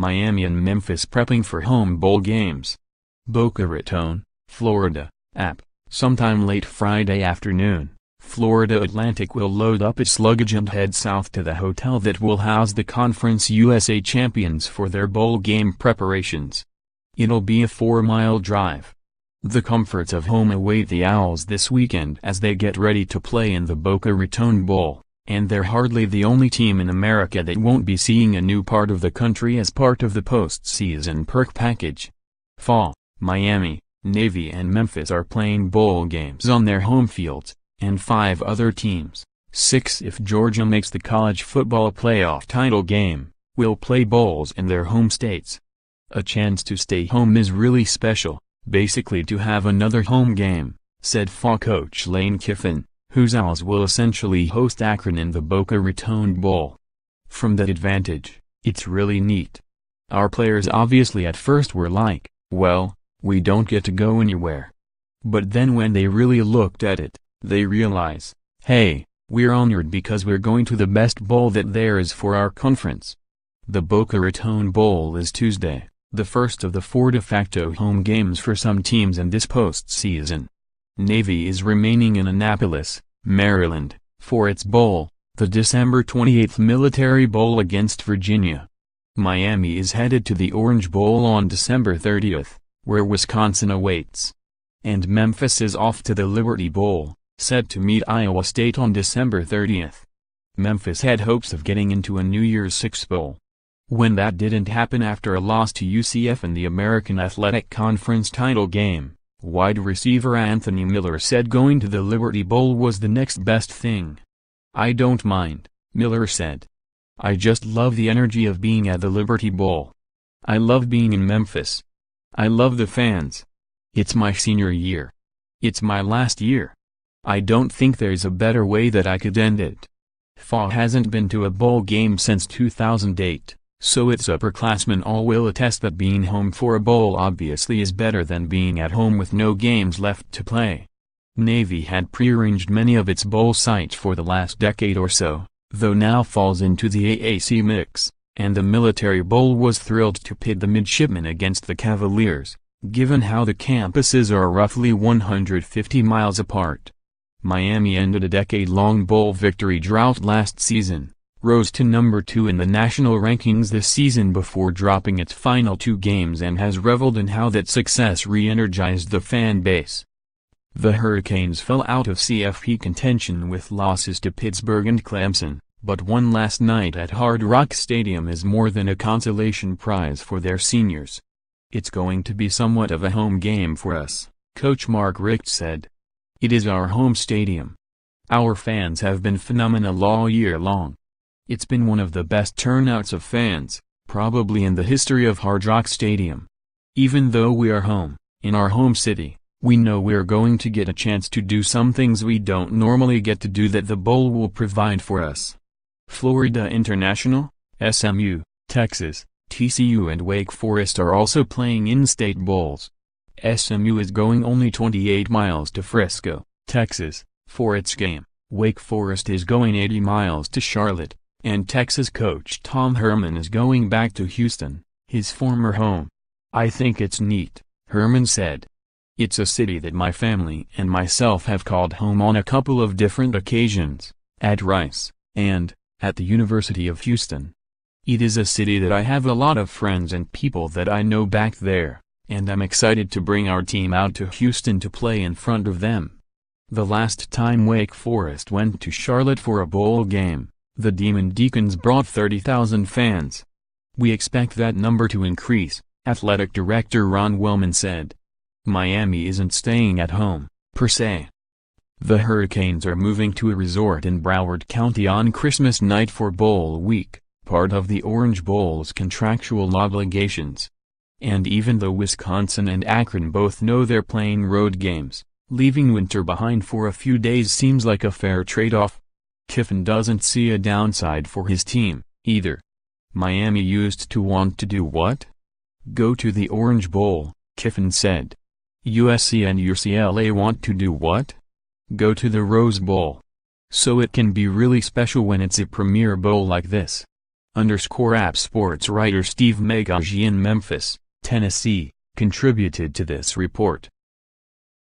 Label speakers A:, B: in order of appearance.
A: Miami and Memphis prepping for home bowl games. Boca Raton, Florida, App. Sometime late Friday afternoon, Florida Atlantic will load up its luggage and head south to the hotel that will house the Conference USA champions for their bowl game preparations. It'll be a 4-mile drive. The comforts of home await the Owls this weekend as they get ready to play in the Boca Raton Bowl, and they're hardly the only team in America that won't be seeing a new part of the country as part of the postseason perk package. FAU, Miami, Navy and Memphis are playing bowl games on their home fields, and 5 other teams, 6 if Georgia makes the college football playoff title game, will play bowls in their home states. A chance to stay home is really special, basically to have another home game, said FAU coach Lane Kiffin, whose Owls will essentially host Akron in the Boca Raton Bowl. From that advantage, it's really neat. Our players obviously at first were like, well, we don't get to go anywhere. But then when they really looked at it, they realize, hey, we're honored because we're going to the best bowl that there is for our conference. The Boca Raton Bowl is Tuesday, the first of the 4 de facto home games for some teams in this postseason. Navy is remaining in Annapolis, Maryland, for its bowl, the December 28th Military Bowl against Virginia. Miami is headed to the Orange Bowl on December 30th, where Wisconsin awaits. And Memphis is off to the Liberty Bowl, set to meet Iowa State on December 30th. Memphis had hopes of getting into a New Year's Six Bowl. When that didn't happen after a loss to UCF in the American Athletic Conference title game, wide receiver Anthony Miller said going to the Liberty Bowl was the next best thing. I don't mind, Miller said. I just love the energy of being at the Liberty Bowl. I love being in Memphis. I love the fans. It's my senior year. It's my last year. I don't think there's a better way that I could end it. FAU hasn't been to a bowl game since 2008, so its upperclassmen all will attest that being home for a bowl obviously is better than being at home with no games left to play. Navy had prearranged many of its bowl sites for the last decade or so, though now falls into the AAC mix, and the Military Bowl was thrilled to pit the midshipmen against the Cavaliers, given how the campuses are roughly 150 miles apart. Miami ended a decade-long bowl victory drought last season, rose to number 2 in the national rankings this season before dropping its final 2 games and has reveled in how that success re-energized the fan base. The Hurricanes fell out of CFP contention with losses to Pittsburgh and Clemson, but one last night at Hard Rock Stadium is more than a consolation prize for their seniors. It's going to be somewhat of a home game for us, Coach Mark Richt said. It is our home stadium. Our fans have been phenomenal all year long. It's been one of the best turnouts of fans, probably in the history of Hard Rock Stadium. Even though we are home, in our home city, we know we're going to get a chance to do some things we don't normally get to do that the bowl will provide for us. Florida International, SMU, Texas, TCU and Wake Forest are also playing in-state bowls. SMU is going only 28 miles to Frisco, Texas, for its game. Wake Forest is going 80 miles to Charlotte, and Texas coach Tom Herman is going back to Houston, his former home. I think it's neat, Herman said. It's a city that my family and myself have called home on a couple of different occasions, at Rice, and, at the University of Houston. It is a city that I have a lot of friends and people that I know back there, and I'm excited to bring our team out to Houston to play in front of them. The last time Wake Forest went to Charlotte for a bowl game, the Demon Deacons brought 30,000 fans. We expect that number to increase, athletic director Ron Wellman said. Miami isn't staying at home, per se. The Hurricanes are moving to a resort in Broward County on Christmas night for Bowl Week, part of the Orange Bowl's contractual obligations. And even though Wisconsin and Akron both know they're playing road games, leaving winter behind for a few days seems like a fair trade-off. Kiffin doesn't see a downside for his team, either. Miami used to want to do what? Go to the Orange Bowl, Kiffin said. USC and UCLA want to do what? Go to the Rose Bowl. So it can be really special when it's a premier bowl like this. App sports writer Steve Megagi in Memphis, Tennessee, contributed to this report.